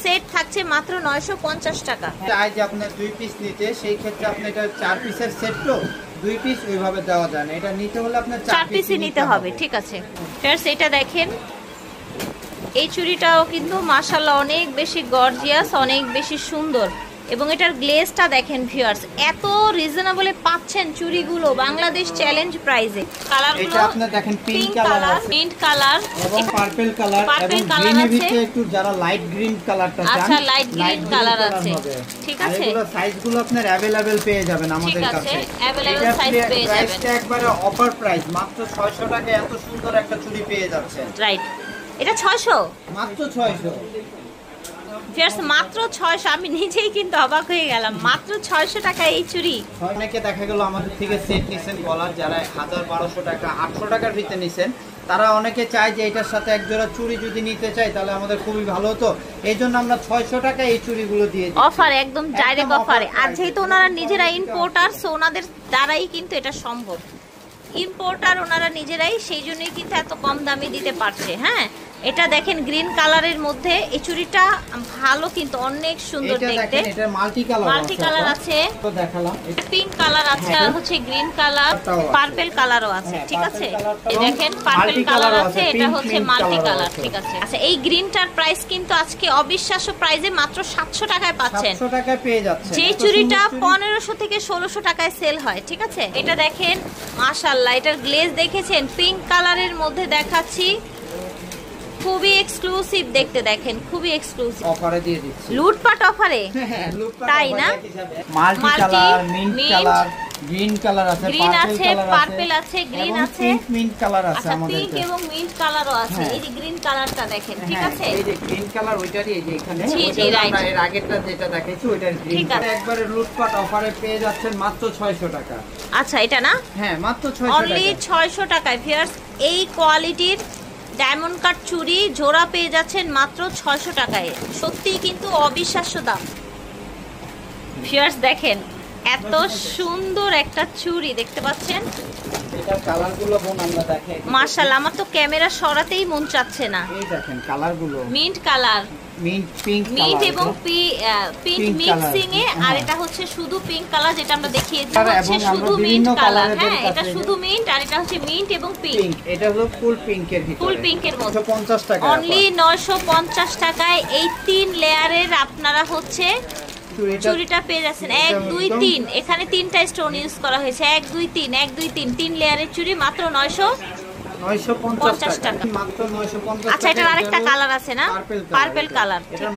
Set থাকছে মাত্র 950 টাকা। চাই যে আপনার 2 পিস নিতে, সেই ক্ষেত্রে আপনি এটা 4 পিসের সেট তো 2 পিস ওইভাবে দেওয়া যায় না, এটা নিতে হলে আপনার 4 পিসই নিতে হবে। ঠিক আছে ফ্রেন্ডস, এটা দেখেন, এই চুড়িটাও কিন্তু মাশাআল্লাহ অনেক বেশি গর্জিয়াস, অনেক বেশি সুন্দর, এবং এটার গ্লেজটা দেখেন ভিউয়ার্স, এত রিজনেবলে পাচ্ছেন চুড়িগুলো বাংলাদেশ চ্যালেঞ্জ প্রাইসে। কালারগুলো আপনি দেখেন পিঙ্ক কালার আছে, মিন্ট কালার এবং পার্পল কালার, এবং গ্রিনের ভিতরে একটু যারা লাইট গ্রিন কালারটা চান, আচ্ছা লাইট গ্রিন কালার আছে। ঠিক আছে, এগুলো সাইজগুলো আপনার अवेलेबल পেয়ে যাবেন আমাদের কাছে। अवेलेबल সাইজ পেয়ে যাবেন। প্রাইসটা একবারে অফার প্রাইস, মাত্র 600 টাকায় এত সুন্দর একটা চুড়ি পেয়ে যাচ্ছেন। রাইট, এটা 600, মাত্র 600 ফিয়ার্স, মাত্র 600। আমি নিজেই কিন্তু অবাক হয়ে গেলাম, মাত্র 600 টাকা এই চুড়ি। অনেকে দেখা গেল আমাদের থেকে সেট নিছেন গলার, যারা 1000-1200 টাকা 800 টাকার ভিতরে নিছেন, তারা অনেকে চায় যে এটার সাথে এক জোড়া চুড়ি যদি নিতে চাই তাহলে আমাদের খুবই ভালো হতো। এই জন্য আমরা 600 টাকা এই চুড়িগুলো দিয়ে দিই, অফার, একদম ডাইরেক্ট অফারে। আর যেহেতু ওনারা নিজেরা ইম্পোর্টার, সো ওনাদের দ্বারাই কিন্তু এটা সম্ভব। ইম্পোর্টার ওনারা নিজেরাই, সেই জন্যই কিন্তু এত কম দামে দিতে পারছে। হ্যাঁ, এটা দেখেন গ্রিন কালারের মধ্যে এই চুড়িটা ভালো, কিন্তু অনেক সুন্দর দেখতে। এটা মাল্টি কালার আছে, তো দেখালাম, পিঙ্ক কালার আছে, আর হচ্ছে গ্রিন কালার, পার্পল কালারও আছে। ঠিক আছে, এই দেখেন পার্পল কালার আছে, এটা হচ্ছে মাল্টি কালার। ঠিক আছে, আচ্ছা এই গ্রিনটার প্রাইস কিন্তু আজকে অবিশ্বাস্য প্রাইসে মাত্র 700 টাকায় পাচ্ছেন। 700 টাকায় পেয়ে যাচ্ছেন, যে চুড়িটা 1500 থেকে 1600 টাকায় সেল হয়। ঠিক আছে, এটা দেখেন মাশাআল্লাহ, এটার গ্লেজ দেখেছেন, পিঙ্ক কালারের মধ্যে দেখাচ্ছি, খুবই এক্সক্লুসিভ দেখতে, দেখেন খুবই এক্সক্লুসিভ, অফারে দিয়ে দিচ্ছি, লুটপাট অফারে। তাই না, multi colour, mint colour, green colour আছে, গ্রিন আছে, পার্পল আছে, গ্রিন আছে, পিঙ্ক মিন্ট কালার আছে আচ্ছা আমাদের পিঙ্ক এবং মিন্ট কালারও আছে। এই যে গ্রিন কালারটা দেখেন। ঠিক আছে, এই যে গ্রিন কালার ওইটারই, এই যে এখানে জি রাইট, এর আগেরটা যেটা দেখাইছি ওইটার গ্রিন কালার একবারে লুটপাট অফারে পেয়ে যাচ্ছেন মাত্র 600 টাকা। আচ্ছা এটা না, হ্যাঁ মাত্র 600 টাকা, অনলি 600 টাকায়। ভিউয়ার্স, এই কোয়ালিটির ডায়মন্ড কাট চুড়ি জোড়া পেয়ে যাচ্ছেন মাত্র 600 টাকায়। সত্যিই কিন্তু অবিশ্বাস্য দাম। ভিউয়ার্স দেখেন, এত সুন্দর একটা চুড়ি দেখতে পাচ্ছেন, এটা কালারগুলো বোন আমরা দেখাই। মাশাআল্লাহ, আমার তো ক্যামেরা সরাতেই মন চাচ্ছে না। এই দেখেন কালারগুলো, mint colour, mint pink colour, mint এবং পিঙ্ক মিক্সিং এ, আর এটা হচ্ছে শুধু পিঙ্ক কালার যেটা আমরা দেখিয়েছি, হচ্ছে শুধু মিন্ট কালার। হ্যাঁ, এটা শুধু মিন্ট, আর এটা হচ্ছে মিন্ট এবং পিঙ্ক। এটা হলো ফুল পিঙ্কের ভিতরে, ফুল পিঙ্কের মধ্যে 950 টাকা, অনলি 950 টাকায় এই 3 লেয়ারের আপনারা হচ্ছে চুড়িটা পেয়ে যাচ্ছেন। 1 2 3, এখানে 3টা স্টোন ইউজ করা হয়েছে। 1 2 3 1 2 3 3 লেয়ারের চুড়ি মাত্র 950 টাকা, মাত্র 950। আচ্ছা এটার আরেকটা কালার আছে না, পার্পল কালার।